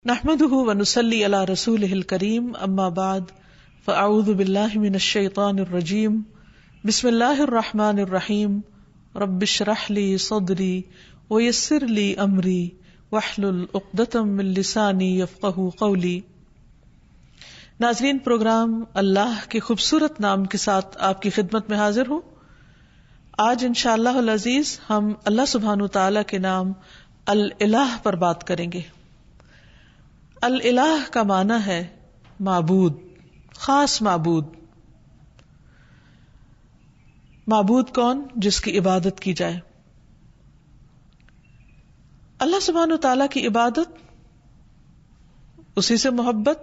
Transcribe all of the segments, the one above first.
نحمده ونصلي على رسوله الكريم اما بعد فاعوذ بالله من الشيطان الرجيم بسم الله الرحمن الرحيم رب اشرح لي صدري ويسر لي امري واحلل عقدة من لساني يفقهوا قولي۔ ناظرین، پروگرام اللہ کے خوبصورت نام کے ساتھ آپ کی خدمت میں حاضر ہوں۔ آج انشاءاللہ العزیز ہم اللہ سبحانہ وتعالی کے نام الالہ پر بات کریں گے۔ الالہ کا معنی ہے معبود، خاص معبود۔ معبود کون؟ جس کی عبادت کی جائے۔ اللہ سبحانہ وتعالیٰ کی عبادت، اسی سے محبت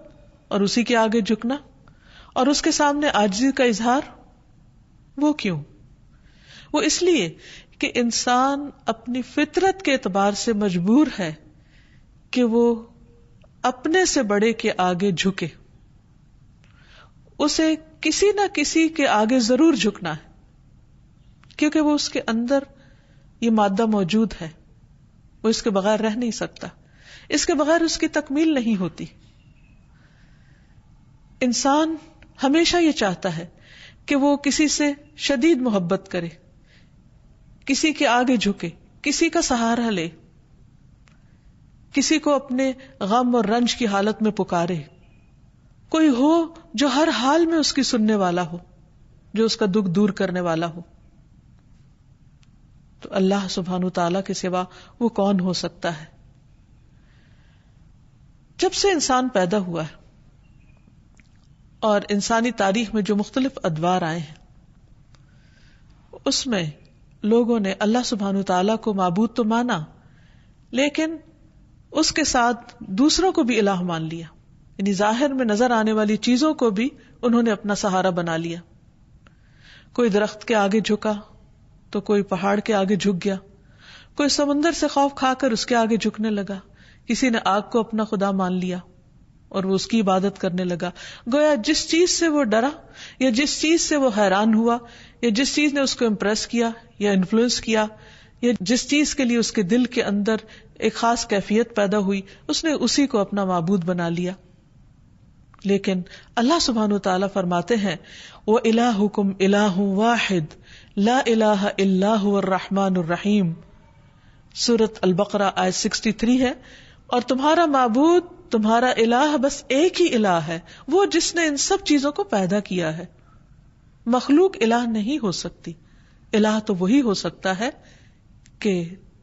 اور اسی کے آگے جھکنا اور اس کے سامنے عاجزی کا اظہار، وہ کیوں؟ وہ اس لیے کہ انسان اپنی فطرت کے اعتبار سے مجبور ہے کہ وہ اپنے سے بڑے کے آگے جھکے، اسے کسی نہ کسی کے آگے ضرور جھکنا ہے، کیونکہ وہ اس کے اندر یہ مادہ موجود ہے، وہ اس کے بغیر رہ نہیں سکتا، اس کے بغیر اس کی تکمیل نہیں ہوتی۔ انسان ہمیشہ یہ چاہتا ہے کہ وہ کسی سے شدید محبت کرے، کسی کے آگے جھکے، کسی کا سہارا لے، کسی کو اپنے غم اور رنج کی حالت میں پکارے، کوئی ہو جو ہر حال میں اس کی سننے والا ہو، جو اس کا دکھ دور کرنے والا ہو۔ تو اللہ سبحانہ تعالیٰ کے سوا وہ کون ہو سکتا ہے؟ جب سے انسان پیدا ہوا ہے اور انسانی تاریخ میں جو مختلف ادوار آئے ہیں، اس میں لوگوں نے اللہ سبحانہ تعالیٰ کو معبود تو مانا، لیکن اس کے ساتھ دوسروں کو بھی الہ مان لیا، یعنی ظاہر میں نظر آنے والی چیزوں کو بھی انہوں نے اپنا سہارا بنا لیا۔ کوئی درخت کے آگے جھکا تو کوئی پہاڑ کے آگے جھک گیا، کوئی سمندر سے خوف کھا کر اس کے آگے جھکنے لگا، کسی نے آگ کو اپنا خدا مان لیا اور وہ اس کی عبادت کرنے لگا۔ گویا جس چیز سے وہ ڈرا یا جس چیز سے وہ حیران ہوا یا جس چیز نے اس کو امپریس کیا یا انفلوئنس کیا یا جس چیز کے لیے اس کے دل کے اندر ایک خاص کیفیت پیدا ہوئی، اس نے اسی کو اپنا معبود بنا لیا۔ لیکن اللہ سبحانہ وتعالیٰ فرماتے ہیں وَإِلَٰهُكُمْ إِلَٰهٌ وَاحِدٌ لَا إِلَٰهَ إِلَّا هُوَ الرَّحْمَٰنُ الرَّحِيمُ، سورۃ البقرہ آیت 63 ہے، اور تمہارا معبود، تمہارا الہ بس ایک ہی الہ ہے، وہ جس نے ان سب چیزوں کو پیدا کیا ہے۔ مخلوق الہ نہیں ہو سکتی، الہ تو وہی ہو سکتا ہے کہ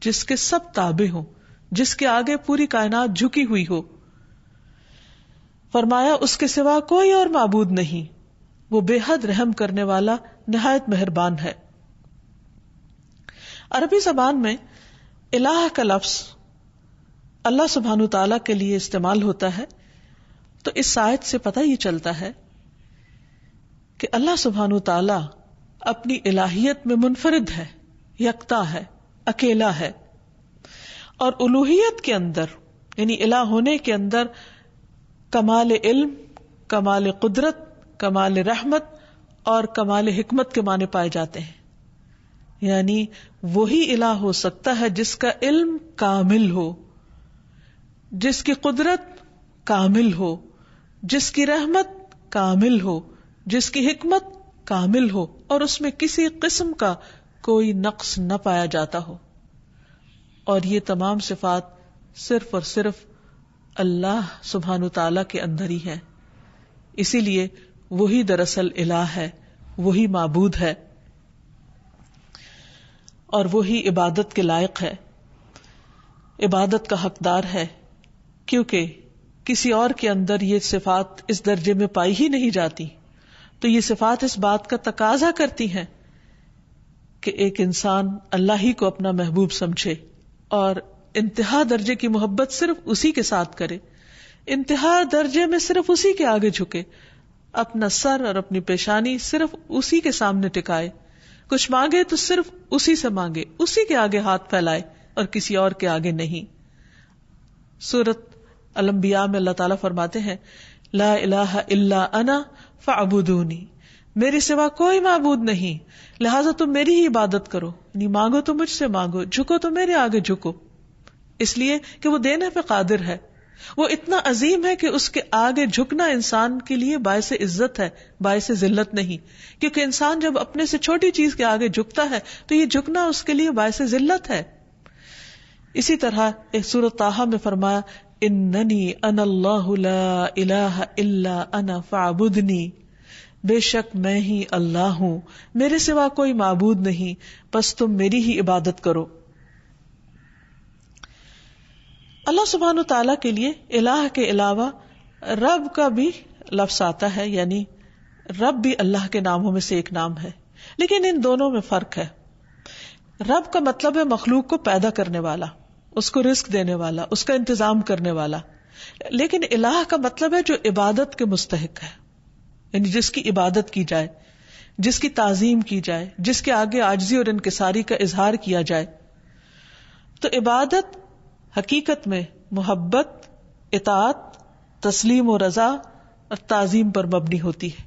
جس کے سب تابع ہوں، جس کے آگے پوری کائنات جھکی ہوئی ہو۔ فرمایا اس کے سوا کوئی اور معبود نہیں، وہ بے حد رحم کرنے والا، نہایت مہربان ہے۔ عربی زبان میں الہ کا لفظ اللہ سبحانہ تعالیٰ کے لیے استعمال ہوتا ہے، تو اس آیت سے پتہ یہ چلتا ہے کہ اللہ سبحانہ تعالیٰ اپنی الہیت میں منفرد ہے، یکتا ہے، اکیلا ہے، اور الوہیت کے اندر یعنی الہ ہونے کے اندر کمال علم، کمال قدرت، کمال رحمت اور کمال حکمت کے معنی پائے جاتے ہیں۔ یعنی وہی الہ ہو سکتا ہے جس کا علم کامل ہو، جس کی قدرت کامل ہو، جس کی رحمت کامل ہو، جس کی حکمت کامل ہو، اور اس میں کسی قسم کا کوئی نقص نہ پایا جاتا ہو۔ اور یہ تمام صفات صرف اور صرف اللہ سبحانہ تعالیٰ کے اندر ہی ہے، اسی لیے وہی دراصل الہ ہے، وہی معبود ہے اور وہی عبادت کے لائق ہے، عبادت کا حقدار ہے، کیونکہ کسی اور کے اندر یہ صفات اس درجے میں پائی ہی نہیں جاتی۔ تو یہ صفات اس بات کا تقاضا کرتی ہیں کہ ایک انسان اللہ ہی کو اپنا محبوب سمجھے اور انتہا درجے کی محبت صرف اسی کے ساتھ کرے، انتہا درجے میں صرف اسی کے آگے جھکے، اپنا سر اور اپنی پیشانی صرف اسی کے سامنے ٹکائے، کچھ مانگے تو صرف اسی سے مانگے، اسی کے آگے ہاتھ پھیلائے اور کسی اور کے آگے نہیں۔ سورۃ الانبیاء میں اللہ تعالیٰ فرماتے ہیں لا الہ الا انا فاعبدونی، میرے سوا کوئی معبود نہیں، لہٰذا تم میری ہی عبادت کرو، یعنی مانگو تو مجھ سے مانگو، جھکو تو میرے آگے جھکو، اس لیے کہ وہ دینے پہ قادر ہے، وہ اتنا عظیم ہے کہ اس کے آگے جھکنا انسان کے لیے باعث عزت ہے، باعث ذلت نہیں. کیونکہ انسان جب اپنے سے چھوٹی چیز کے آگے جھکتا ہے تو یہ جھکنا اس کے لیے باعث ذلت ہے. اسی طرح ایک سورۃ طٰہٰ میں فرمایا اننی انا اللہ لا الہ الا انا فاعبدنی، بے شک میں ہی اللہ ہوں، میرے سوا کوئی معبود نہیں، بس تم میری ہی عبادت کرو. اللہ سبحانہ تعالیٰ کے لیے الہ کے علاوہ رب کا بھی لفظ آتا ہے، یعنی رب بھی اللہ کے ناموں میں سے ایک نام ہے، لیکن ان دونوں میں فرق ہے. رب کا مطلب ہے مخلوق کو پیدا کرنے والا، اس کو رزق دینے والا، اس کا انتظام کرنے والا. لیکن الہ کا مطلب ہے جو عبادت کے مستحق ہے، یعنی جس کی عبادت کی جائے، جس کی تعظیم کی جائے، جس کے آگے عاجزی اور انکساری کا اظہار کیا جائے. تو عبادت حقیقت میں محبت، اطاعت، تسلیم و رضا اور تعظیم پر مبنی ہوتی ہے،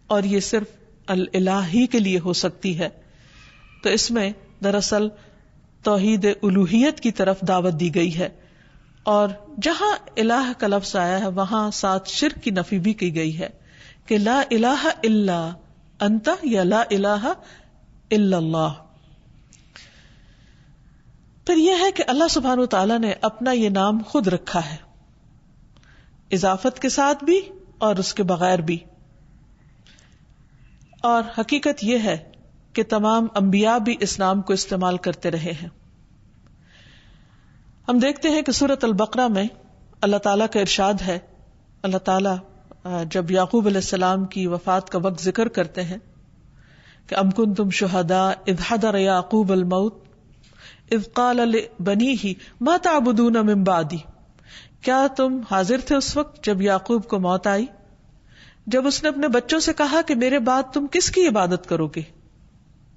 اور یہ صرف الہ ہی کے لیے ہو سکتی ہے. تو اس میں دراصل توحید الوہیت کی طرف دعوت دی گئی ہے، اور جہاں الہ کا لفظ آیا ہے وہاں ساتھ شرک کی نفی بھی کی گئی ہے کہ لا الہ الا انت یا لا الہ الا اللہ. پھر یہ ہے کہ اللہ سبحانہ وتعالیٰ نے اپنا یہ نام خود رکھا ہے، اضافت کے ساتھ بھی اور اس کے بغیر بھی. اور حقیقت یہ ہے کہ تمام انبیاء بھی اس نام کو استعمال کرتے رہے ہیں. ہم دیکھتے ہیں کہ سورۃ البقرہ میں اللہ تعالیٰ کا ارشاد ہے. اللہ تعالیٰ جب یعقوب علیہ السلام کی وفات کا وقت ذکر کرتے ہیں کہ ام کنتم شہداء اذ حضر یعقوب الموت اذ قال لبنیہ ما تعبدون من بعدی، کیا تم حاضر تھے اس وقت جب یعقوب کو موت آئی، جب اس نے اپنے بچوں سے کہا کہ میرے بعد تم کس کی عبادت کرو گے،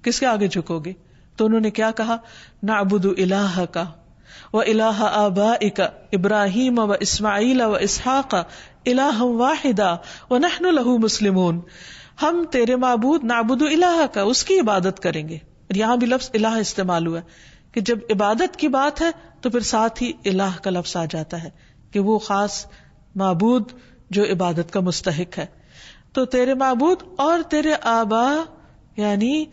کس کے آگے جھکو گے؟ تو انہوں نے کیا کہا؟ نعبد الہک و الہ آبائک ابراہیم و اسماعیل و اسحاق الہا واحدا ونحن لہ مسلمون. ہم تیرے معبود نعبد الہک، اس کی عبادت کریں گے. یہاں بھی لفظ الہ استعمال ہوا ہے کہ جب عبادت کی بات ہے تو پھر ساتھ ہی الہ کا لفظ آ جاتا ہے کہ وہ خاص معبود جو عبادت کا مستحق ہے. تو تیرے معبود اور تیرے آبا یعنی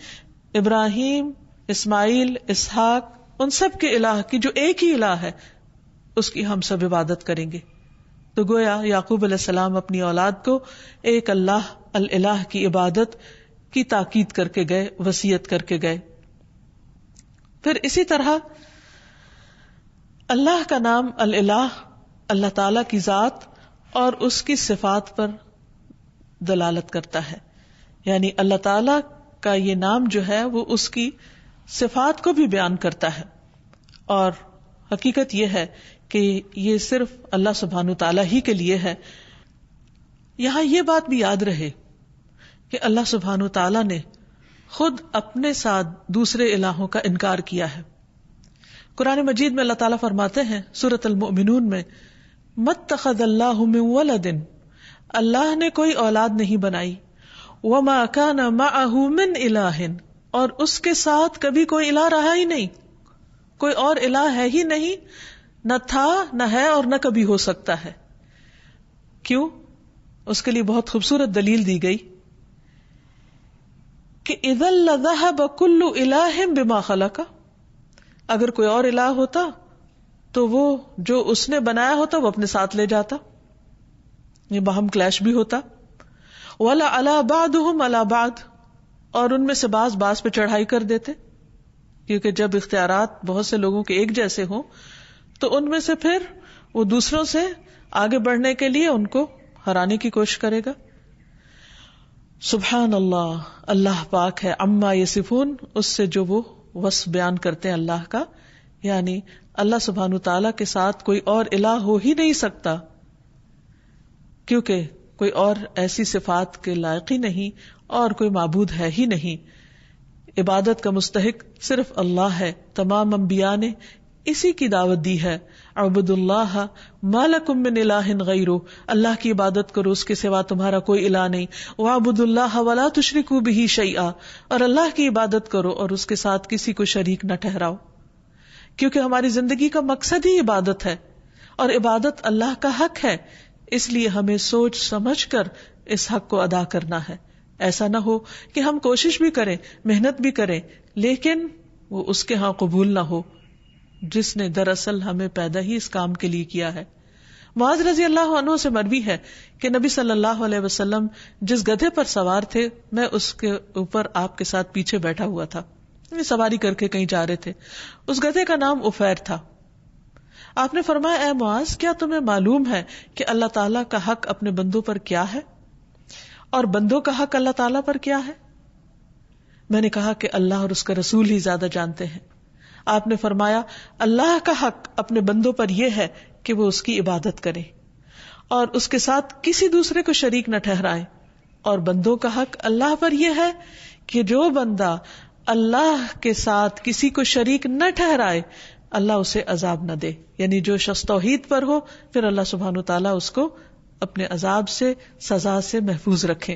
ابراہیم، اسماعیل، اسحاق، ان سب کے الہ کی جو ایک ہی الہ ہے اس کی ہم سب عبادت کریں گے. تو گویا یعقوب علیہ السلام اپنی اولاد کو ایک اللہ الہ کی عبادت کی تاکید کر کے گئے، وصیت کر کے گئے. پھر اسی طرح اللہ کا نام الہ اللہ تعالی کی ذات اور اس کی صفات پر دلالت کرتا ہے، یعنی اللہ تعالی کا یہ نام جو ہے وہ اس کی صفات کو بھی بیان کرتا ہے. اور حقیقت یہ ہے کہ یہ صرف اللہ سبحانہ تعالیٰ ہی کے لیے ہے. یہاں یہ بات بھی یاد رہے کہ اللہ سبحانہ تعالیٰ نے خود اپنے ساتھ دوسرے الہوں کا انکار کیا ہے. قرآن مجید میں اللہ تعالیٰ فرماتے ہیں سورۃ المؤمنون میں مَتَّخَذَ اللَّهُ مِن وَلَدٍ، اللہ نے کوئی اولاد نہیں بنائی، وَمَا كَانَ مَعَهُ مِنْ إِلَٰهٍ، اور اس کے ساتھ کبھی کوئی الہ رہا ہی نہیں، کوئی اور الہ ہے ہی نہیں، نہ تھا نہ ہے اور نہ کبھی ہو سکتا ہے. کیوں؟ اس کے لیے بہت خوبصورت دلیل دی گئی کہ اذا لذهب كل الہ بما خلق، اگر کوئی اور الہ ہوتا تو وہ جو اس نے بنایا ہوتا وہ اپنے ساتھ لے جاتا، یہ باہم کلیش بھی ہوتا. ولا علی بعضهم علی بعض، اور ان میں سے بعض پہ چڑھائی کر دیتے، کیونکہ جب اختیارات بہت سے لوگوں کے ایک جیسے ہوں تو ان میں سے پھر وہ دوسروں سے آگے بڑھنے کے لیے ان کو ہرانے کی کوشش کرے گا. سبحان اللہ، اللہ پاک ہے عما یصفون، اس سے جو وہ وصف بیان کرتے ہیں اللہ کا، یعنی اللہ سبحانہ تعالیٰ کے ساتھ کوئی اور الہ ہو ہی نہیں سکتا، کیونکہ کوئی اور ایسی صفات کے لائق ہی نہیں اور کوئی معبود ہے ہی نہیں. عبادت کا مستحق صرف اللہ ہے. تمام انبیاء نے اسی کی دعوت دی ہے، اعبدوا اللہ ما لکم من الہ غیرہ، اللہ کی عبادت کرو، اس کے سوا تمہارا کوئی الہ نہیں. واعبدوا اللہ ولا تشرکوا بہ شیئا، اور اللہ کی عبادت کرو اور اس کے ساتھ کسی کو شریک نہ ٹھہراؤ، کیونکہ ہماری زندگی کا مقصد ہی عبادت ہے اور عبادت اللہ کا حق ہے، اس لیے ہمیں سوچ سمجھ کر اس حق کو ادا کرنا ہے. ایسا نہ ہو کہ ہم کوشش بھی کریں، محنت بھی کریں، لیکن وہ اس کے ہاں قبول نہ ہو جس نے دراصل ہمیں پیدا ہی اس کام کے لیے کیا ہے. معاذ رضی اللہ عنہ سے مروی ہے کہ نبی صلی اللہ علیہ وسلم جس گدھے پر سوار تھے، میں اس کے اوپر آپ کے ساتھ پیچھے بیٹھا ہوا تھا، سواری کر کے کہیں جا رہے تھے. اس گدھے کا نام عفیر تھا. آپ نے فرمایا، اے معاذ، کیا تمہیں معلوم ہے کہ اللہ تعالیٰ کا حق اپنے بندوں پر کیا ہے اور بندوں کا حق اللہ تعالیٰ پر کیا ہے؟ میں نے کہا کہ اللہ اور اس کا رسول ہی زیادہ جانتے ہیں. آپ نے فرمایا، اللہ کا حق اپنے بندوں پر یہ ہے کہ وہ اس کی عبادت کریں اور اس کے ساتھ کسی دوسرے کو شریک نہ ٹھہرائیں، اور بندوں کا حق اللہ پر یہ ہے کہ جو بندہ اللہ کے ساتھ کسی کو شریک نہ ٹھہرائے اللہ اسے عذاب نہ دے. یعنی جو شخص توحید پر ہو پھر اللہ سبحانہ وتعالیٰ اس کو اپنے عذاب سے، سزا سے محفوظ رکھے.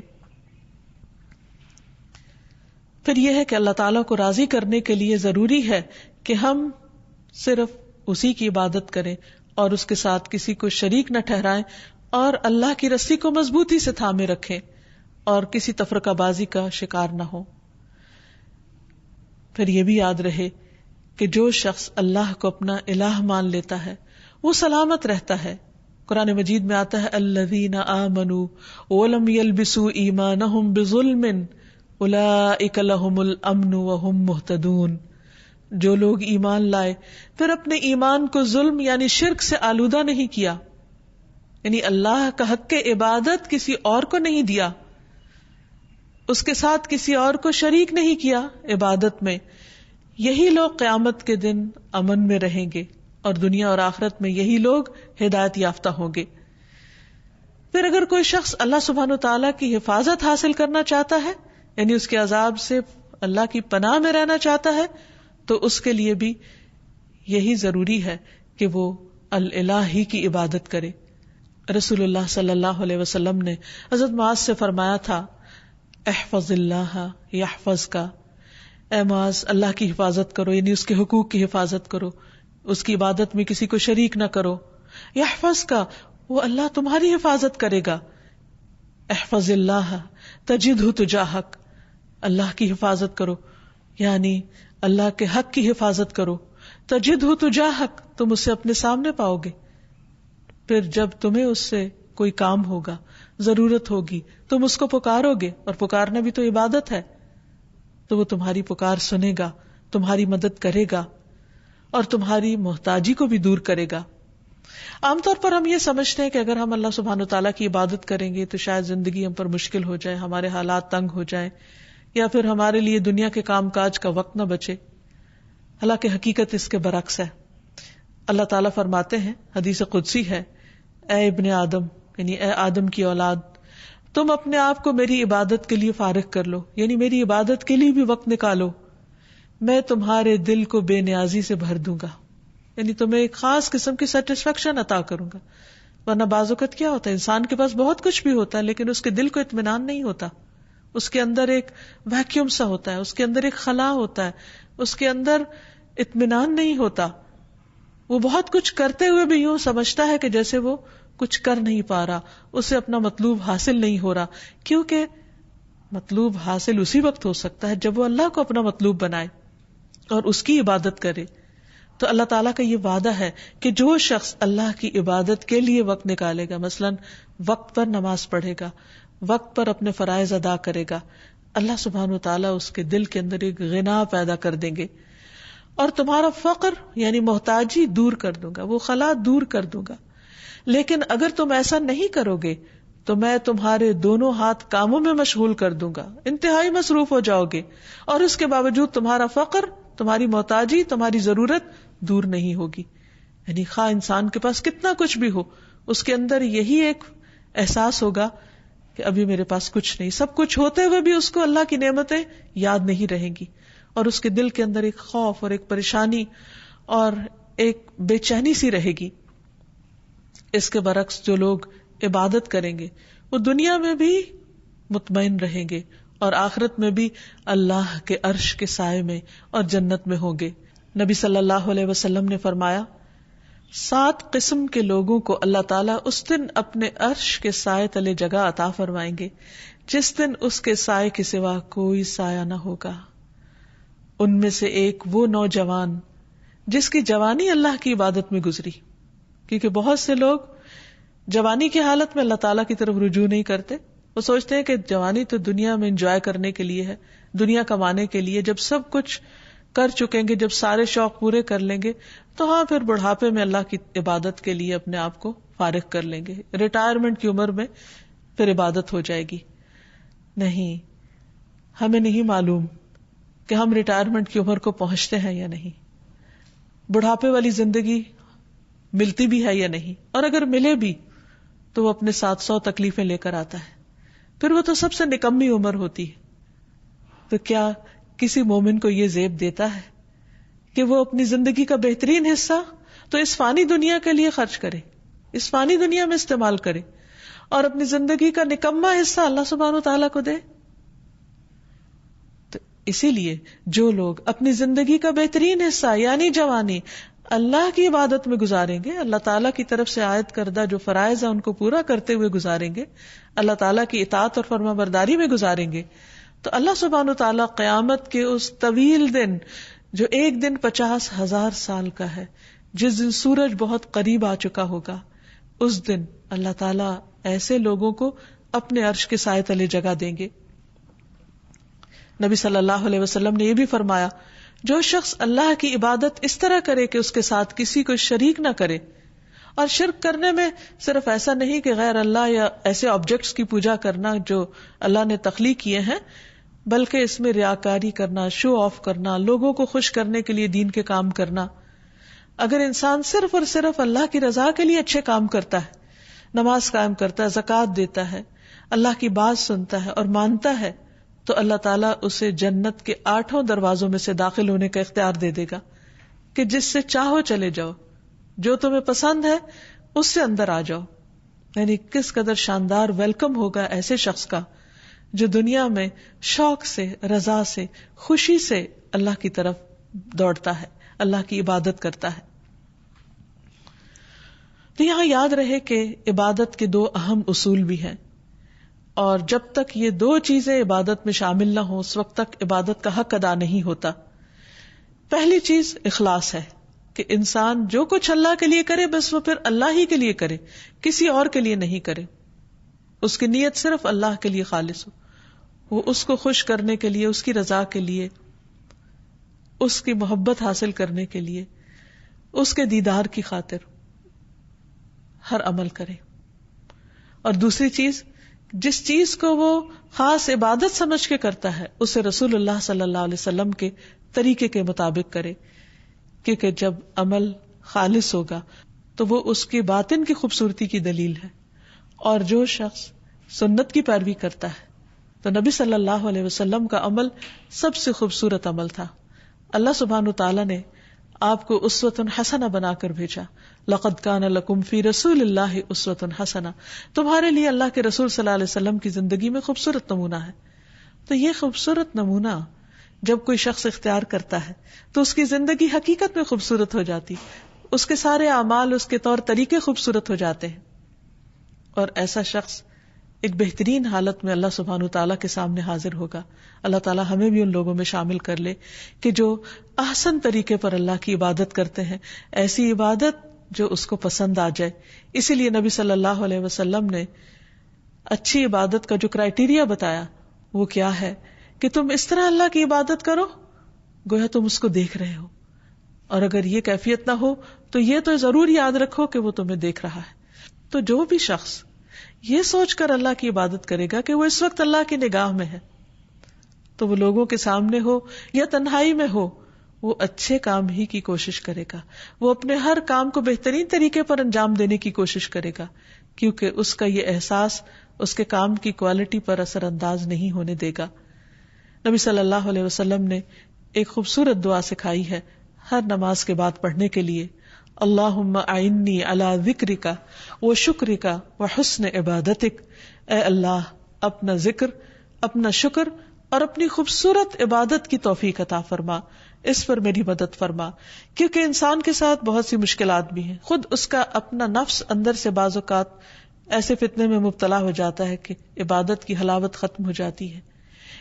پھر یہ ہے کہ اللہ تعالیٰ کو راضی کرنے کے لیے ضروری ہے کہ ہم صرف اسی کی عبادت کریں اور اس کے ساتھ کسی کو شریک نہ ٹھہرائیں اور اللہ کی رسی کو مضبوطی سے تھامے رکھیں اور کسی تفرقہ بازی کا شکار نہ ہو. پھر یہ بھی یاد رہے کہ جو شخص اللہ کو اپنا الہ مان لیتا ہے وہ سلامت رہتا ہے. قرآن مجید میں آتا ہے، الذین آمنوا ولم یلبسوا ایمانہم بظلم اولئک لہم الامن وہم مہتدون. جو لوگ ایمان لائے پھر اپنے ایمان کو ظلم یعنی شرک سے آلودہ نہیں کیا، یعنی اللہ کا حق عبادت کسی اور کو نہیں دیا، اس کے ساتھ کسی اور کو شریک نہیں کیا عبادت میں، یہی لوگ قیامت کے دن امن میں رہیں گے اور دنیا اور آخرت میں یہی لوگ ہدایت یافتہ ہوں گے. پھر اگر کوئی شخص اللہ سبحانہ وتعالیٰ کی حفاظت حاصل کرنا چاہتا ہے، یعنی اس کے عذاب سے اللہ کی پناہ میں رہنا چاہتا ہے، تو اس کے لیے بھی یہی ضروری ہے کہ وہ الہ ہی کی عبادت کرے. رسول اللہ صلی اللہ علیہ وسلم نے حضرت معاذ سے فرمایا تھا، احفظ اللہ یحفظ کا، اے معاذ اللہ کی حفاظت کرو، یعنی اس کے حقوق کی حفاظت کرو، اس کی عبادت میں کسی کو شریک نہ کرو. یحفظ کا، وہ اللہ تمہاری حفاظت کرے گا. احفظ اللہ تجدہ تجاہک، اللہ کی حفاظت کرو یعنی اللہ کے حق کی حفاظت کرو. تجدہ تجاہک، تم اسے اپنے سامنے پاؤ گے. پھر جب تمہیں اس سے کوئی کام ہوگا، ضرورت ہوگی، تم اس کو پکارو گے، اور پکارنا بھی تو عبادت ہے، تو وہ تمہاری پکار سنے گا، تمہاری مدد کرے گا اور تمہاری محتاجی کو بھی دور کرے گا. عام طور پر ہم یہ سمجھتے ہیں کہ اگر ہم اللہ سبحانہ وتعالیٰ کی عبادت کریں گے تو شاید زندگی ہم پر مشکل ہو جائے، ہمارے حالات تنگ ہو جائیں، یا پھر ہمارے لیے دنیا کے کام کاج کا وقت نہ بچے. حالانکہ حقیقت اس کے برعکس ہے. اللہ تعالیٰ فرماتے ہیں، حدیث قدسی ہے، اے ابن آدم، یعنی اے آدم کی اولاد، تم اپنے آپ کو میری عبادت کے لیے فارغ کر لو، یعنی میری عبادت کے لیے بھی وقت نکالو، میں تمہارے دل کو بے نیازی سے بھر دوں گا، یعنی تمہیں ایک خاص قسم کی سیٹسفیکشن عطا کروں گا. ورنہ بعض اوقات کیا ہوتا ہے، انسان کے پاس بہت کچھ بھی ہوتا ہے لیکن اس کے دل کو اطمینان نہیں ہوتا، اس کے اندر ایک ویکیوم سا ہوتا ہے، اس کے اندر ایک خلا ہوتا ہے، اس کے اندر اطمینان نہیں ہوتا. وہ بہت کچھ کرتے ہوئے بھی یوں سمجھتا ہے کہ جیسے وہ کچھ کر نہیں پا رہا، اسے اپنا مطلوب حاصل نہیں ہو رہا، کیونکہ مطلوب حاصل اسی وقت ہو سکتا ہے جب وہ اللہ کو اپنا مطلوب بنائے اور اس کی عبادت کرے. تو اللہ تعالیٰ کا یہ وعدہ ہے کہ جو شخص اللہ کی عبادت کے لیے وقت نکالے گا، مثلا وقت پر نماز پڑھے گا، وقت پر اپنے فرائض ادا کرے گا، اللہ سبحانہ وتعالیٰ اس کے دل کے اندر ایک غنا پیدا کر دیں گے اور تمہارا فقر یعنی محتاجی دور کر دوں گا، وہ خلا دور کر دوں گا. لیکن اگر تم ایسا نہیں کرو گے تو میں تمہارے دونوں ہاتھ کاموں میں مشغول کر دوں گا، انتہائی مصروف ہو جاؤ گے، اور اس کے باوجود تمہارا فقر، تمہاری محتاجی، تمہاری ضرورت دور نہیں ہوگی. یعنی خواہ انسان کے پاس کتنا کچھ بھی ہو، اس کے اندر یہی ایک احساس ہوگا کہ ابھی میرے پاس کچھ نہیں. سب کچھ ہوتے ہوئے بھی اس کو اللہ کی نعمتیں یاد نہیں رہیں گی، اور اس کے دل کے اندر ایک خوف اور ایک پریشانی اور ایک بے چینی سی رہے گی. اس کے برعکس جو لوگ عبادت کریں گے وہ دنیا میں بھی مطمئن رہیں گے اور آخرت میں بھی اللہ کے عرش کے سائے میں اور جنت میں ہوں گے. نبی صلی اللہ علیہ وسلم نے فرمایا، 7 قسم کے لوگوں کو اللہ تعالیٰ اس دن اپنے عرش کے سائے تلے جگہ عطا فرمائیں گے جس دن اس کے سائے کے سوا کوئی سایہ نہ ہوگا. ان میں سے ایک وہ نوجوان جس کی جوانی اللہ کی عبادت میں گزری، کیونکہ بہت سے لوگ جوانی کی حالت میں اللہ تعالیٰ کی طرف رجوع نہیں کرتے. وہ سوچتے ہیں کہ جوانی تو دنیا میں انجوائے کرنے کے لیے ہے، دنیا کمانے کے لیے. جب سب کچھ کر چکیں گے، جب سارے شوق پورے کر لیں گے تو ہاں پھر بڑھاپے میں اللہ کی عبادت کے لیے اپنے آپ کو فارغ کر لیں گے، ریٹائرمنٹ کی عمر میں پھر عبادت ہو جائے گی. نہیں، ہمیں نہیں معلوم کہ ہم ریٹائرمنٹ کی عمر کو پہنچتے ہیں یا نہیں، بڑھاپے والی زندگی ملتی بھی ہے یا نہیں، اور اگر ملے بھی تو وہ اپنے 700 تکلیفیں لے کر آتا ہے. پھر وہ تو سب سے نکمی عمر ہوتی ہے. تو کیا کسی مومن کو یہ زیب دیتا ہے کہ وہ اپنی زندگی کا بہترین حصہ تو اس فانی دنیا کے لیے خرچ کرے، اس فانی دنیا میں استعمال کرے، اور اپنی زندگی کا نکما حصہ اللہ سبحانہ وتعالیٰ کو دے؟ تو اسی لیے جو لوگ اپنی زندگی کا بہترین حصہ یعنی جوانی اللہ کی عبادت میں گزاریں گے، اللہ تعالیٰ کی طرف سے عائد کردہ جو فرائض ہیں ان کو پورا کرتے ہوئے گزاریں گے، اللہ تعالیٰ کی اطاعت اور فرما برداری میں گزاریں گے، تو اللہ سبحانہ وتعالیٰ قیامت کے اس طویل دن جو ایک دن 50,000 سال کا ہے، جس دن سورج بہت قریب آ چکا ہوگا، اس دن اللہ تعالیٰ ایسے لوگوں کو اپنے عرش کے سائے تلے جگہ دیں گے. نبی صلی اللہ علیہ وسلم نے یہ بھی فرمایا، جو شخص اللہ کی عبادت اس طرح کرے کہ اس کے ساتھ کسی کو شریک نہ کرے، اور شرک کرنے میں صرف ایسا نہیں کہ غیر اللہ یا ایسے آبجیکٹس کی پوجا کرنا جو اللہ نے تخلیق کیے ہیں، بلکہ اس میں ریاکاری کرنا، شو آف کرنا، لوگوں کو خوش کرنے کے لیے دین کے کام کرنا. اگر انسان صرف اور صرف اللہ کی رضا کے لیے اچھے کام کرتا ہے، نماز قائم کرتا ہے، زکوٰۃ دیتا ہے، اللہ کی بات سنتا ہے اور مانتا ہے، تو اللہ تعالیٰ اسے جنت کے 8 دروازوں میں سے داخل ہونے کا اختیار دے دے گا کہ جس سے چاہو چلے جاؤ، جو تمہیں پسند ہے اس سے اندر آ جاؤ. یعنی کس قدر شاندار ویلکم ہوگا ایسے شخص کا جو دنیا میں شوق سے، رضا سے، خوشی سے اللہ کی طرف دوڑتا ہے، اللہ کی عبادت کرتا ہے. تو یہاں یاد رہے کہ عبادت کے 2 اہم اصول بھی ہیں، اور جب تک یہ 2 چیزیں عبادت میں شامل نہ ہوں اس وقت تک عبادت کا حق ادا نہیں ہوتا. پہلی چیز اخلاص ہے کہ انسان جو کچھ اللہ کے لیے کرے بس وہ پھر اللہ ہی کے لیے کرے، کسی اور کے لیے نہیں کرے. اس کی نیت صرف اللہ کے لیے خالص ہو، وہ اس کو خوش کرنے کے لیے، اس کی رضا کے لیے، اس کی محبت حاصل کرنے کے لیے، اس کے دیدار کی خاطر ہر عمل کرے. اور دوسری چیز، جس چیز کو وہ خاص عبادت سمجھ کے کرتا ہے اسے رسول اللہ صلی اللہ علیہ وسلم کے طریقے کے مطابق کرے، کیونکہ جب عمل خالص ہوگا تو وہ اس کی باطن کی خوبصورتی کی دلیل ہے. اور جو شخص سنت کی پیروی کرتا ہے تو نبی صلی اللہ علیہ وسلم کا عمل سب سے خوبصورت عمل تھا. اللہ سبحانہ تعالیٰ نے آپ کو اسوۃ حسنہ بنا کر بھیجا. لقد کان لکم فی رسول اللہ اسوۃ حسنہ، تمہارے لیے اللہ کے رسول صلی اللہ علیہ وسلم کی زندگی میں خوبصورت نمونہ ہے. تو یہ خوبصورت نمونہ جب کوئی شخص اختیار کرتا ہے تو اس کی زندگی حقیقت میں خوبصورت ہو جاتی، اس کے سارے اعمال، اس کے طور طریقے خوبصورت ہو جاتے ہیں. اور ایسا شخص ایک بہترین حالت میں اللہ سبحانہ تعالیٰ کے سامنے حاضر ہوگا. اللہ تعالیٰ ہمیں بھی ان لوگوں میں شامل کر لے کہ جو احسن طریقے پر اللہ کی عبادت کرتے ہیں، ایسی عبادت جو اس کو پسند آ جائے. اسی لیے نبی صلی اللہ علیہ وسلم نے اچھی عبادت کا جو کرائیٹیریا بتایا وہ کیا ہے کہ تم اس طرح اللہ کی عبادت کرو گویا تم اس کو دیکھ رہے ہو، اور اگر یہ کیفیت نہ ہو تو یہ تو ضرور یاد رکھو کہ وہ تمہیں دیکھ رہا ہے. تو جو بھی شخص یہ سوچ کر اللہ کی عبادت کرے گا کہ وہ اس وقت اللہ کی نگاہ میں ہے، تو وہ لوگوں کے سامنے ہو یا تنہائی میں ہو، وہ اچھے کام ہی کی کوشش کرے گا. وہ اپنے ہر کام کو بہترین طریقے پر انجام دینے کی کوشش کرے گا، کیونکہ اس کا یہ احساس اس کے کام کی کوالٹی پر اثر انداز نہیں ہونے دے گا. نبی صلی اللہ علیہ وسلم نے ایک خوبصورت دعا سکھائی ہے ہر نماز کے بعد پڑھنے کے لیے. اللہم اعنی علی ذکرک و شکرک و حسن عبادتک. اے اللہ اپنا ذکر، اپنا شکر اور اپنی خوبصورت عبادت کی توفیق عطا فرما. اس پر میری مدد فرما. کیونکہ انسان کے ساتھ بہت سی مشکلات بھی ہیں. خود اس کا اپنا نفس اندر سے بعض اوقات ایسے فتنے میں مبتلا ہو جاتا ہے کہ عبادت کی حلاوت ختم ہو جاتی ہے.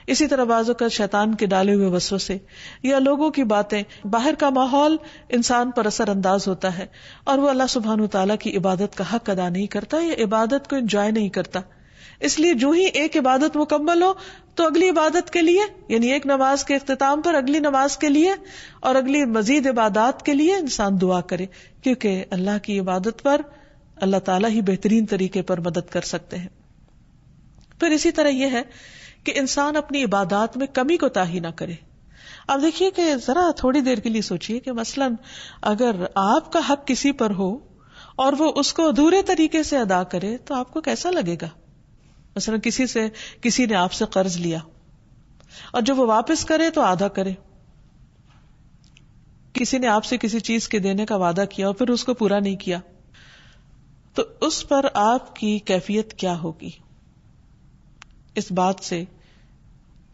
اسی طرح بعض اوقات شیطان کے ڈالے ہوئے وسوسے یا لوگوں کی باتیں، باہر کا ماحول انسان پر اثر انداز ہوتا ہے اور وہ اللہ سبحانہ وتعالیٰ کی عبادت کا حق ادا نہیں کرتا یا عبادت کو انجوائے نہیں کرتا. اس لیے جو ہی ایک عبادت مکمل ہو تو اگلی عبادت کے لیے، یعنی ایک نماز کے اختتام پر اگلی نماز کے لیے اور اگلی مزید عبادات کے لیے انسان دعا کرے، کیونکہ اللہ کی عبادت پر اللہ تعالیٰ ہی بہترین طریقے پر مدد کر سکتے ہیں. پھر اسی طرح یہ ہے کہ انسان اپنی عبادات میں کمی کوتاہی نہ کرے. اب دیکھیے کہ ذرا تھوڑی دیر کے لیے سوچیے کہ مثلاً اگر آپ کا حق کسی پر ہو اور وہ اس کو ادھورے طریقے سے ادا کرے تو آپ کو کیسا لگے گا؟ مثلا کسی نے آپ سے قرض لیا اور جب وہ واپس کرے تو آدھا کرے. کسی نے آپ سے کسی چیز کے دینے کا وعدہ کیا اور پھر اس کو پورا نہیں کیا, تو اس پر آپ کی کیفیت کیا ہوگی؟ اس بات سے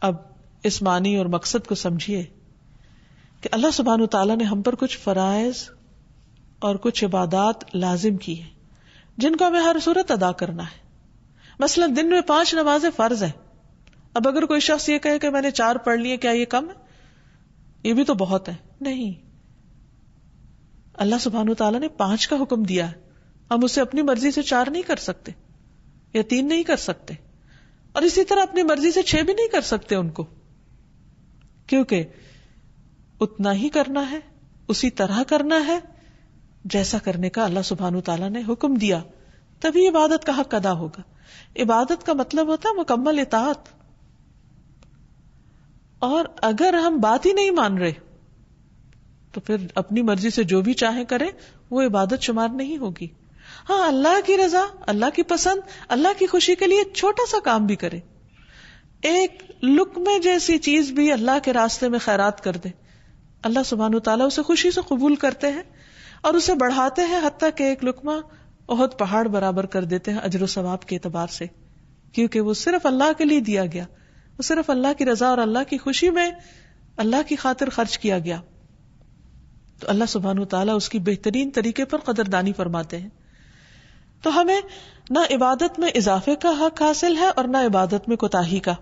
اب اس معنی اور مقصد کو سمجھیے کہ اللہ سبحانہ وتعالیٰ نے ہم پر کچھ فرائض اور کچھ عبادات لازم کی ہیں جن کو ہمیں ہر صورت ادا کرنا ہے. مثلا دن میں 5 نمازیں فرض ہیں. اب اگر کوئی شخص یہ کہے کہ میں نے 4 پڑھ لیے, کیا یہ کم ہے؟ یہ بھی تو بہت ہے. نہیں, اللہ سبحانہ وتعالیٰ نے 5 کا حکم دیا ہے. ہم اسے اپنی مرضی سے 4 نہیں کر سکتے یا 3 نہیں کر سکتے, اور اسی طرح اپنی مرضی سے 6 بھی نہیں کر سکتے ان کو, کیونکہ اتنا ہی کرنا ہے, اسی طرح کرنا ہے جیسا کرنے کا اللہ سبحانہ وتعالیٰ نے حکم دیا, تبھی عبادت کا حق ادا ہوگا. عبادت کا مطلب ہوتا ہے مکمل اطاعت, اور اگر ہم بات ہی نہیں مان رہے تو پھر اپنی مرضی سے جو بھی چاہے کریں وہ عبادت شمار نہیں ہوگی. ہاں, اللہ کی رضا, اللہ کی پسند, اللہ کی خوشی کے لیے چھوٹا سا کام بھی کرے, ایک لقمے جیسی چیز بھی اللہ کے راستے میں خیرات کر دے, اللہ سبحانہ وتعالیٰ اسے خوشی سے قبول کرتے ہیں اور اسے بڑھاتے ہیں, حتیٰ کہ ایک لقمہ بہت پہاڑ برابر کر دیتے ہیں اجر و ثواب کے اعتبار سے, کیونکہ وہ صرف اللہ کے لیے دیا گیا, وہ صرف اللہ کی رضا اور اللہ کی خوشی میں اللہ کی خاطر خرچ کیا گیا. تو اللہ سبحانہ وتعالیٰ اس کی بہترین طریقے پر قدردانی فرماتے ہیں. تو ہمیں نہ عبادت میں اضافے کا حق حاصل ہے اور نہ عبادت میں کوتاہی کا.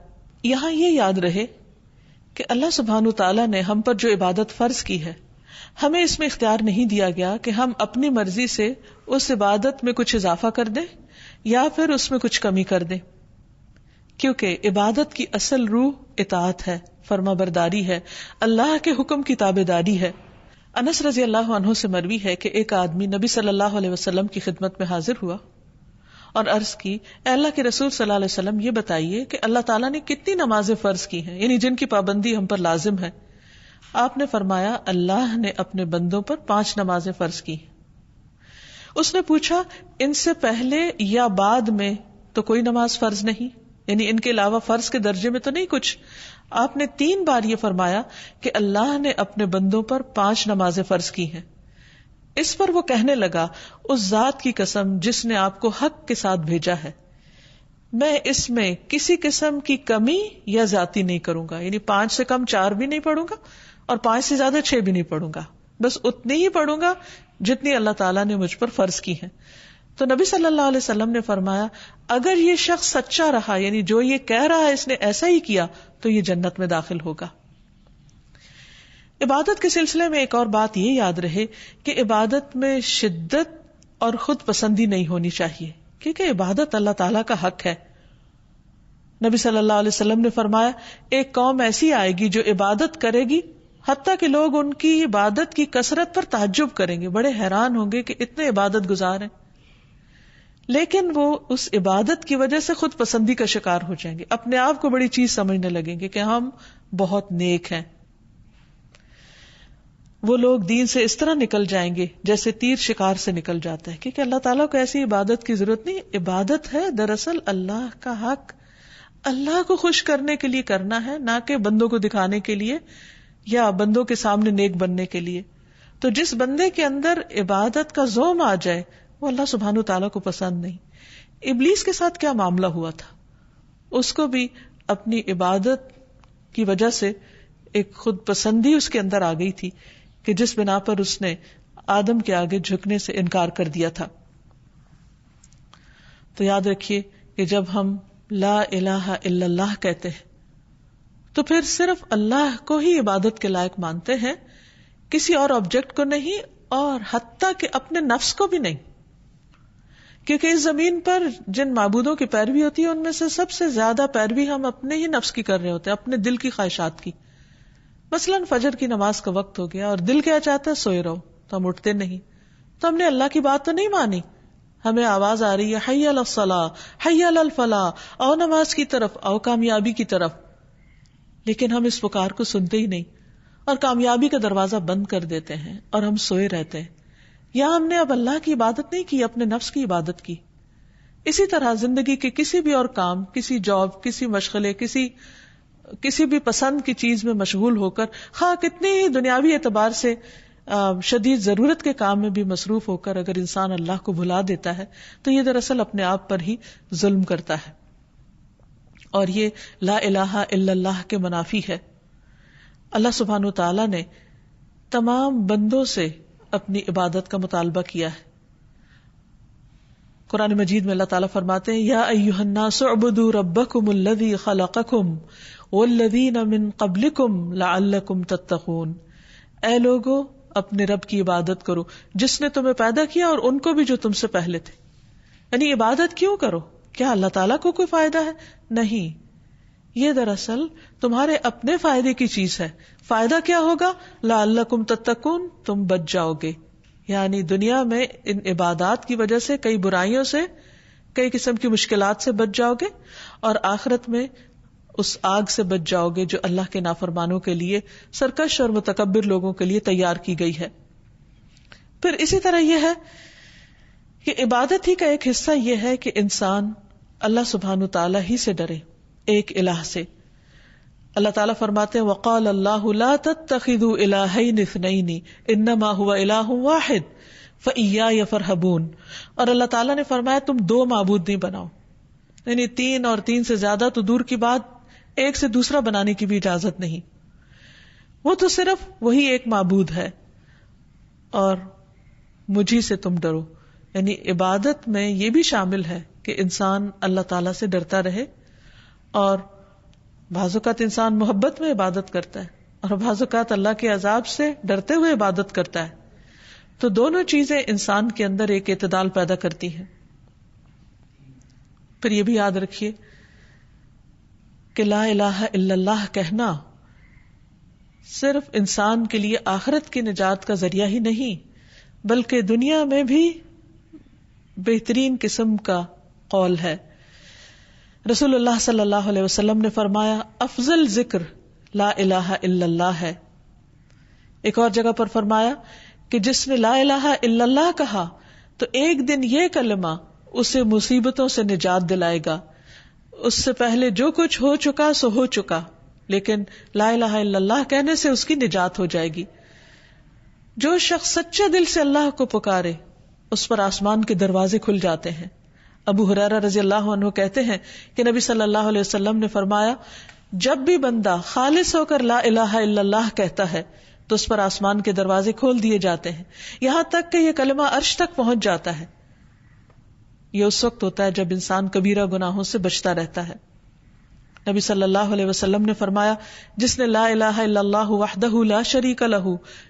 یہاں یہ یاد رہے کہ اللہ سبحانہ وتعالیٰ نے ہم پر جو عبادت فرض کی ہے, ہمیں اس میں اختیار نہیں دیا گیا کہ ہم اپنی مرضی سے اس عبادت میں کچھ اضافہ کر دیں یا پھر اس میں کچھ کمی کر دیں, کیونکہ عبادت کی اصل روح اطاعت ہے, فرما برداری ہے, اللہ کے حکم کی تابعداری ہے. انس رضی اللہ عنہ سے مروی ہے کہ ایک آدمی نبی صلی اللہ علیہ وسلم کی خدمت میں حاضر ہوا اور عرض کی, اے اللہ کے رسول صلی اللہ علیہ وسلم, یہ بتائیے کہ اللہ تعالیٰ نے کتنی نمازیں فرض کی ہیں, یعنی جن کی پابندی ہم پر لازم ہے. آپ نے فرمایا, اللہ نے اپنے بندوں پر 5 نمازیں فرض کی. اس نے پوچھا, ان سے پہلے یا بعد میں تو کوئی نماز فرض نہیں, یعنی ان کے علاوہ فرض کے درجے میں تو نہیں کچھ؟ آپ نے 3 بار یہ فرمایا کہ اللہ نے اپنے بندوں پر 5 نمازیں فرض کی ہیں. اس پر وہ کہنے لگا, اس ذات کی قسم جس نے آپ کو حق کے ساتھ بھیجا ہے, میں اس میں کسی قسم کی کمی یا زیادتی نہیں کروں گا, یعنی 5 سے کم 4 بھی نہیں پڑھوں گا اور 5 سے زیادہ 6 بھی نہیں پڑھوں گا, بس اتنی ہی پڑھوں گا جتنی اللہ تعالیٰ نے مجھ پر فرض کی ہیں. تو نبی صلی اللہ علیہ وسلم نے فرمایا, اگر یہ شخص سچا رہا, یعنی جو یہ کہہ رہا ہے اس نے ایسا ہی کیا, تو یہ جنت میں داخل ہوگا. عبادت کے سلسلے میں ایک اور بات یہ یاد رہے کہ عبادت میں شدت اور خود پسندی نہیں ہونی چاہیے, کیونکہ عبادت اللہ تعالیٰ کا حق ہے. نبی صلی اللہ علیہ وسلم نے فرمایا, ایک قوم ایسی آئے گی جو عبادت کرے گی حتیٰ کہ لوگ ان کی عبادت کی کثرت پر تعجب کریں گے, بڑے حیران ہوں گے کہ اتنے عبادت گزار ہیں, لیکن وہ اس عبادت کی وجہ سے خود پسندی کا شکار ہو جائیں گے, اپنے آپ کو بڑی چیز سمجھنے لگیں گے کہ ہم بہت نیک ہیں. وہ لوگ دین سے اس طرح نکل جائیں گے جیسے تیر شکار سے نکل جاتا ہے, کیونکہ اللہ تعالیٰ کو ایسی عبادت کی ضرورت نہیں. عبادت ہے دراصل اللہ کا حق, اللہ کو خوش کرنے کے لیے کرنا ہے, نہ کہ بندوں کو دکھانے کے لیے یا بندوں کے سامنے نیک بننے کے لیے. تو جس بندے کے اندر عبادت کا زوم آ جائے وہ اللہ سبحانہ تعالیٰ کو پسند نہیں. ابلیس کے ساتھ کیا معاملہ ہوا تھا, اس کو بھی اپنی عبادت کی وجہ سے ایک خود پسندی اس کے اندر آ گئی تھی کہ جس بنا پر اس نے آدم کے آگے جھکنے سے انکار کر دیا تھا. تو یاد رکھیے کہ جب ہم لا الہ الا اللہ کہتے ہیں تو پھر صرف اللہ کو ہی عبادت کے لائق مانتے ہیں، کسی اور آبجیکٹ کو نہیں، اور حتیٰ کہ اپنے نفس کو بھی نہیں. کیونکہ اس زمین پر جن معبودوں کی پیروی ہوتی ہے ان میں سے سب سے زیادہ پیروی ہم اپنے ہی نفس کی کر رہے ہوتے ہیں، اپنے دل کی خواہشات کی. مثلاً فجر کی نماز کا وقت ہو گیا اور دل کیا چاہتا ہے سوئے رہو، تو ہم اٹھتے نہیں. تو ہم نے اللہ کی بات تو نہیں مانی، ہمیں آواز آ رہی ہے حی علی الصلاۃ حی علی الفلاح، آؤ نماز کی طرف، آؤ کامیابی کی طرف، لیکن ہم اس پکار کو سنتے ہی نہیں اور کامیابی کا دروازہ بند کر دیتے ہیں اور ہم سوئے رہتے ہیں. یا ہم نے اب اللہ کی عبادت نہیں کی، اپنے نفس کی عبادت کی. اسی طرح زندگی کے کسی بھی اور کام، کسی جاب، کسی مشغلے، کسی بھی پسند کی چیز میں مشغول ہو کر، خواہ کتنی ہی دنیاوی اعتبار سے شدید ضرورت کے کام میں بھی مصروف ہو کر اگر انسان اللہ کو بھلا دیتا ہے تو یہ دراصل اپنے آپ پر ہی ظلم کرتا ہے، اور یہ لا الہ الا اللہ کے منافی ہے. اللہ سبحانہ وتعالی نے تمام بندوں سے اپنی عبادت کا مطالبہ کیا ہے. قرآن مجید میں اللہ تعالیٰ فرماتے ہیں یا ایھا الناس اعبدوا ربکم الذی خلقکم والذین من قبلکم لعلکم تتقون. اے لوگو اپنے رب کی عبادت کرو جس نے تمہیں پیدا کیا اور ان کو بھی جو تم سے پہلے تھے. یعنی عبادت کیوں کرو؟ کیا اللہ تعالیٰ کو کوئی فائدہ ہے؟ نہیں، یہ دراصل تمہارے اپنے فائدے کی چیز ہے. فائدہ کیا ہوگا؟ لعلکم تتقون، تم بچ جاؤ گے. یعنی دنیا میں ان عبادات کی وجہ سے کئی برائیوں سے، کئی قسم کی مشکلات سے بچ جاؤ گے، اور آخرت میں اس آگ سے بچ جاؤ گے جو اللہ کے نافرمانوں کے لیے، سرکش اور متکبر لوگوں کے لیے تیار کی گئی ہے. پھر اسی طرح یہ ہے کہ عبادت ہی کا ایک حصہ یہ ہے کہ انسان اللہ سبحانہ تعالیٰ ہی سے ڈرے، ایک الہ سے. اللہ تعالیٰ فرماتے ہیں وقال اللہ لا تتخذوا الہین اثنین انما هو الہ واحد فإیای فارہبون. اور اللہ تعالیٰ نے فرمایا تم دو معبود نہیں بناؤ، یعنی تین اور تین سے زیادہ تو دور کی بات، ایک سے دوسرا بنانے کی بھی اجازت نہیں. وہ تو صرف وہی ایک معبود ہے اور مجھی سے تم ڈرو. یعنی عبادت میں یہ بھی شامل ہے کہ انسان اللہ تعالیٰ سے ڈرتا رہے، اور بعض اوقات انسان محبت میں عبادت کرتا ہے اور بعض اوقات اللہ کے عذاب سے ڈرتے ہوئے عبادت کرتا ہے. تو دونوں چیزیں انسان کے اندر ایک اعتدال پیدا کرتی ہیں. پھر یہ بھی یاد رکھیے کہ لا الہ الا اللہ کہنا صرف انسان کے لیے آخرت کی نجات کا ذریعہ ہی نہیں، بلکہ دنیا میں بھی بہترین قسم کا قول ہے. رسول اللہ صلی اللہ علیہ وسلم نے فرمایا افضل ذکر لا الہ الا اللہ ہے. ایک اور جگہ پر فرمایا کہ جس نے لا الہ الا اللہ کہا تو ایک دن یہ کلمہ اسے مصیبتوں سے نجات دلائے گا. اس سے پہلے جو کچھ ہو چکا سو ہو چکا، لیکن لا الہ الا اللہ کہنے سے اس کی نجات ہو جائے گی. جو شخص سچے دل سے اللہ کو پکارے اس پر آسمان کے دروازے کھل جاتے ہیں. ابو ہریرہ رضی اللہ عنہ کہتے ہیں کہ نبی صلی اللہ علیہ وسلم نے فرمایا جب بھی بندہ خالص ہو کر لا الہ الا اللہ کہتا ہے تو اس پر آسمان کے دروازے کھول دیے جاتے ہیں، یہاں تک کہ یہ کلمہ عرش تک پہنچ جاتا ہے. یہ اس وقت ہوتا ہے جب انسان کبیرہ گناہوں سے بچتا رہتا ہے. نبی صلی اللہ علیہ وسلم نے فرمایا جس نے لا الہ الا اللہ وحدہ لا شریک لہ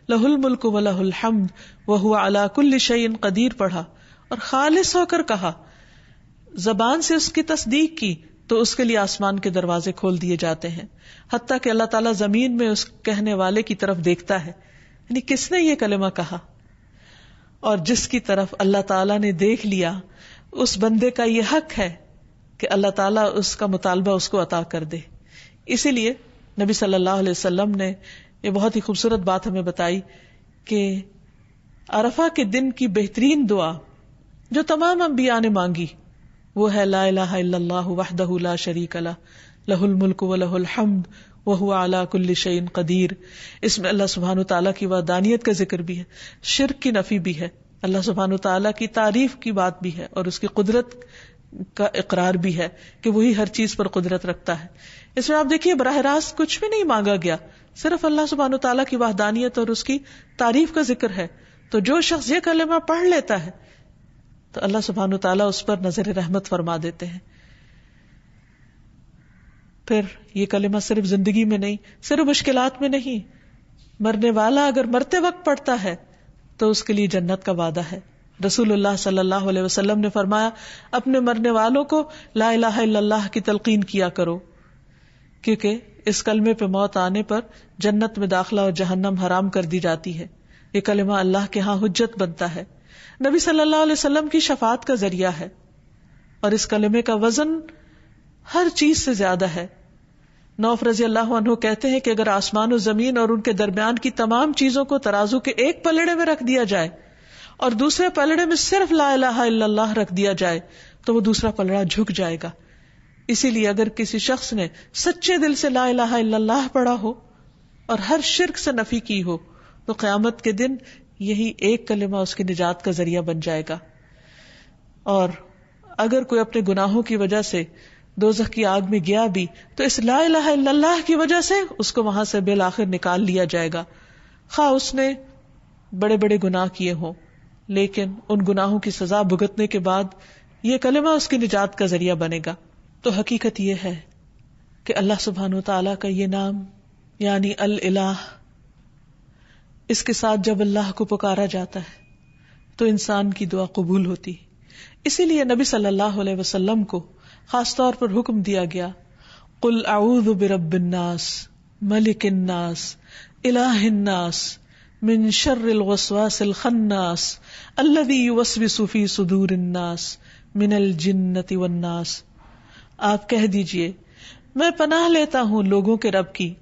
لہ الملک ولہ الحمد وہو علی کل شیء قدیر پڑھا اور خالص ہو کر کہا، زبان سے اس کی تصدیق کی، تو اس کے لیے آسمان کے دروازے کھول دیے جاتے ہیں، حتیٰ کہ اللہ تعالیٰ زمین میں اس کہنے والے کی طرف دیکھتا ہے، یعنی کس نے یہ کلمہ کہا. اور جس کی طرف اللہ تعالیٰ نے دیکھ لیا اس بندے کا یہ حق ہے کہ اللہ تعالیٰ اس کا مطالبہ اس کو عطا کر دے. اسی لیے نبی صلی اللہ علیہ وسلم نے یہ بہت ہی خوبصورت بات ہمیں بتائی کہ عرفہ کے دن کی بہترین دعا جو تمام انبیاء نے مانگی وہ ہے لا الہ الا اللہ وحدہ لا شریک لہ لہ الملک ولہ الحمد وہو علی کل شیء قدیر. اس میں اللہ سبحانہ تعالیٰ کی وحدانیت کا ذکر بھی ہے، شرک کی نفی بھی ہے، اللہ سبحانہ تعالیٰ کی تعریف کی بات بھی ہے، اور اس کی قدرت کا اقرار بھی ہے کہ وہی ہر چیز پر قدرت رکھتا ہے. اس میں آپ دیکھیے براہ راست کچھ بھی نہیں مانگا گیا، صرف اللہ سبحانہ تعالیٰ کی وحدانیت اور اس کی تعریف کا ذکر ہے. تو جو شخص یہ کلمہ پڑھ لیتا ہے تو اللہ سبحانہ تعالیٰ اس پر نظر رحمت فرما دیتے ہیں. پھر یہ کلمہ صرف زندگی میں نہیں، صرف مشکلات میں نہیں، مرنے والا اگر مرتے وقت پڑھتا ہے تو اس کے لیے جنت کا وعدہ ہے. رسول اللہ صلی اللہ علیہ وسلم نے فرمایا اپنے مرنے والوں کو لا الہ الا اللہ کی تلقین کیا کرو، کیونکہ اس کلمے پہ موت آنے پر جنت میں داخلہ اور جہنم حرام کر دی جاتی ہے. یہ کلمہ اللہ کے ہاں حجت بنتا ہے، نبی صلی اللہ علیہ وسلم کی شفاعت کا ذریعہ ہے، اور اس کلمے کا وزن ہر چیز سے زیادہ ہے. نوف رضی اللہ عنہ کہتے ہیں کہ اگر آسمان و زمین اور ان کے درمیان کی تمام چیزوں کو ترازو کے ایک پلڑے میں رکھ دیا جائے اور دوسرے پلڑے میں صرف لا الہ الا اللہ رکھ دیا جائے تو وہ دوسرا پلڑا جھک جائے گا. اسی لیے اگر کسی شخص نے سچے دل سے لا الہ الا اللہ پڑھا ہو اور ہر شرک سے نفی کی ہو تو قیامت کے دن یہی ایک کلمہ اس کی نجات کا ذریعہ بن جائے گا. اور اگر کوئی اپنے گناہوں کی وجہ سے دوزخ کی آگ میں گیا بھی تو اس لا الہ الا اللہ کی وجہ سے اس کو وہاں سے بالآخر نکال لیا جائے گا، خواہ اس نے بڑے بڑے گناہ کیے ہوں، لیکن ان گناہوں کی سزا بھگتنے کے بعد یہ کلمہ اس کی نجات کا ذریعہ بنے گا. تو حقیقت یہ ہے کہ اللہ سبحانہ وتعالیٰ کا یہ نام یعنی الالہ، اس کے ساتھ جب اللہ کو پکارا جاتا ہے تو انسان کی دعا قبول ہوتی. اسی لیے نبی صلی اللہ علیہ وسلم کو خاص طور پر حکم دیا گیا قل اعوذ برب الناس ملک الناس الہ الناس من شر الوسواس الخناس الذی یوسوس فی صدور الناس من الجنۃ والناس. آپ کہہ دیجئے میں پناہ لیتا ہوں لوگوں کے رب کی،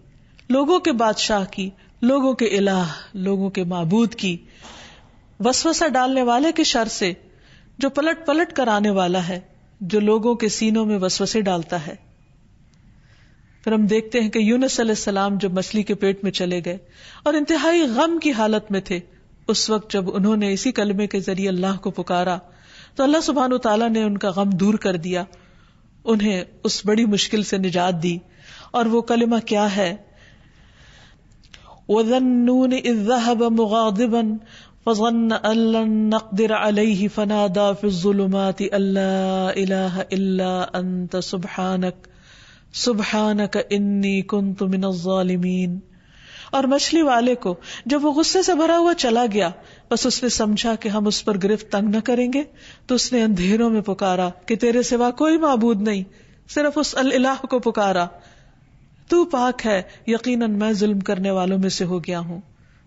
لوگوں کے بادشاہ کی، لوگوں کے الہ، لوگوں کے معبود کی، وسوسہ ڈالنے والے کے شر سے جو پلٹ پلٹ کر آنے والا ہے، جو لوگوں کے سینوں میں وسوسے ڈالتا ہے. پھر ہم دیکھتے ہیں کہ یونس علیہ السلام جب مچھلی کے پیٹ میں چلے گئے اور انتہائی غم کی حالت میں تھے، اس وقت جب انہوں نے اسی کلمے کے ذریعے اللہ کو پکارا تو اللہ سبحانہ تعالیٰ نے ان کا غم دور کر دیا، انہیں اس بڑی مشکل سے نجات دی. اور وہ کلمہ کیا ہے؟ وَذَنُّونِ إِذْ ذَهَبَ مُغَاضِبًا فَظَنَّ أَن لَّن نَّقْدِرَ عَلَيْهِ فَنَادَىٰ فِي الظُّلُمَاتِ أَن لَّا إِلَٰهَ إِلَّا أَنتَ سُبْحَانَكَ إِنِّي كُنتُ مِنَ الظَّالِمِينَ. اور مچھلی والے کو جب وہ غصے سے بھرا ہوا چلا گیا، بس اس نے سمجھا کہ ہم اس پر گرفت تنگ نہ کریں گے، تو اس نے اندھیروں میں پکارا کہ تیرے سوا کوئی معبود نہیں، صرف اس الہ کو پکارا، تو پاک ہے، یقیناً میں ظلم کرنے والوں میں سے ہو گیا ہوں.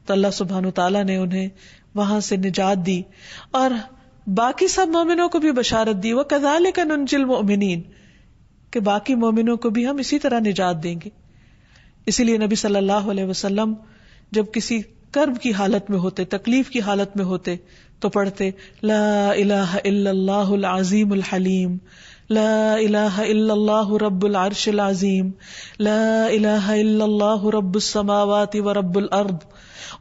تو اللہ سبحانہ تعالیٰ نے انہیں وہاں سے نجات دی اور باقی سب مومنوں کو بھی بشارت دی وَكَذَلِكَ نُنْجِي الْمُؤْمِنِينَ کہ باقی مومنوں کو بھی ہم اسی طرح نجات دیں گے. اسی لیے نبی صلی اللہ علیہ وسلم جب کسی کرب کی حالت میں ہوتے، تکلیف کی حالت میں ہوتے تو پڑھتے لا الہ الا اللہ العظیم الحلیم، لا الہ الا اللہ رب العرش العظیم، لا الہ الا اللہ رب السماوات ورب الارض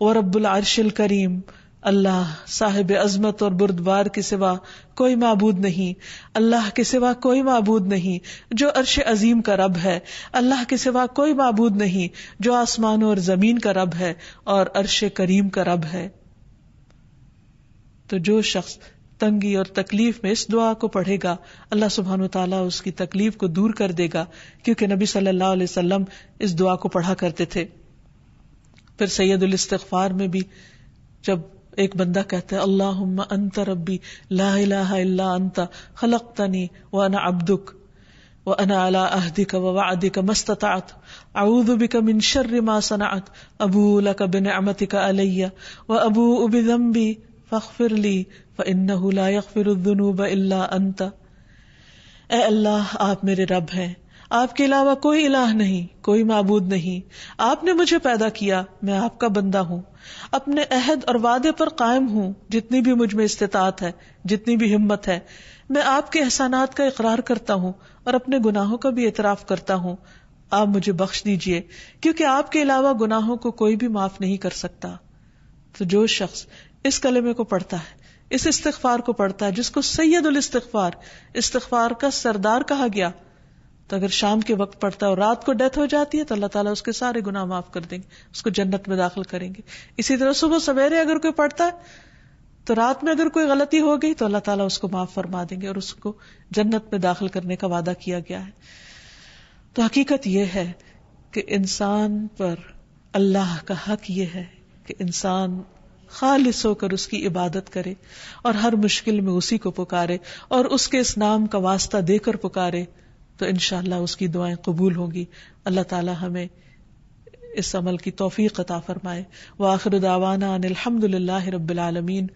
ورب العرش الکریم. اللہ صاحب عظمت اور بردبار کے سوا کوئی معبود نہیں، اللہ کے سوا کوئی معبود نہیں جو عرش عظیم کا رب ہے، اللہ کے سوا کوئی معبود نہیں جو آسمانوں اور زمین کا رب ہے اور عرش کریم کا رب ہے. تو جو شخص تنگی اور تکلیف میں اس دعا کو پڑھے گا اللہ سبحانہ وتعالیٰ اس کی تکلیف کو دور کر دے گا، کیونکہ نبی صلی اللہ علیہ وسلم اس دعا کو پڑھا کرتے تھے. پھر سید الاستغفار میں بھی جب ایک بندہ کہتا ہے اللہم انت ربی لا الہ الا انت خلقتنی وانا عبدک وانا علی عہدک ووعدک ما استطعت اعوذ بک من شر ما صنعت ابوء لک بنعمتک علی وابوء بذنبی فاغفر لی فانہ لا یغفر الذنوب الا انت. اے اللہ آپ میرے رب ہیں، آپ کے علاوہ کوئی الہ نہیں، کوئی معبود نہیں، آپ نے مجھے پیدا کیا، میں آپ کا بندہ ہوں، اپنے عہد اور وعدے پر قائم ہوں، جتنی بھی مجھ میں استطاعت ہے، جتنی بھی ہمت ہے، میں آپ کے احسانات کا اقرار کرتا ہوں اور اپنے گناہوں کا بھی اعتراف کرتا ہوں، آپ مجھے بخش دیجئے، کیونکہ آپ کے علاوہ گناہوں کو کوئی بھی معاف نہیں کر سکتا. تو جو شخص اس کلمے کو پڑھتا ہے، اس استغفار کو پڑھتا ہے جس کو سید الاستغفار، استغفار کا سردار کہا گیا، تو اگر شام کے وقت پڑھتا ہے اور رات کو ڈیتھ ہو جاتی ہے تو اللہ تعالیٰ اس کے سارے گناہ معاف کر دیں گے، اس کو جنت میں داخل کریں گے. اسی طرح صبح سویرے اگر کوئی پڑھتا ہے تو رات میں اگر کوئی غلطی ہو گئی تو اللہ تعالیٰ اس کو معاف فرما دیں گے اور اس کو جنت میں داخل کرنے کا وعدہ کیا گیا ہے. تو حقیقت یہ ہے کہ انسان پر اللہ کا حق یہ ہے کہ انسان خالص ہو کر اس کی عبادت کرے اور ہر مشکل میں اسی کو پکارے اور اس کے اس نام کا واسطہ دے کر پکارے تو انشاءاللہ اس کی دعائیں قبول ہوگی. اللہ تعالی ہمیں اس عمل کی توفیق عطا فرمائے. وآخر دعوانا ان الحمد للہ رب العالمین.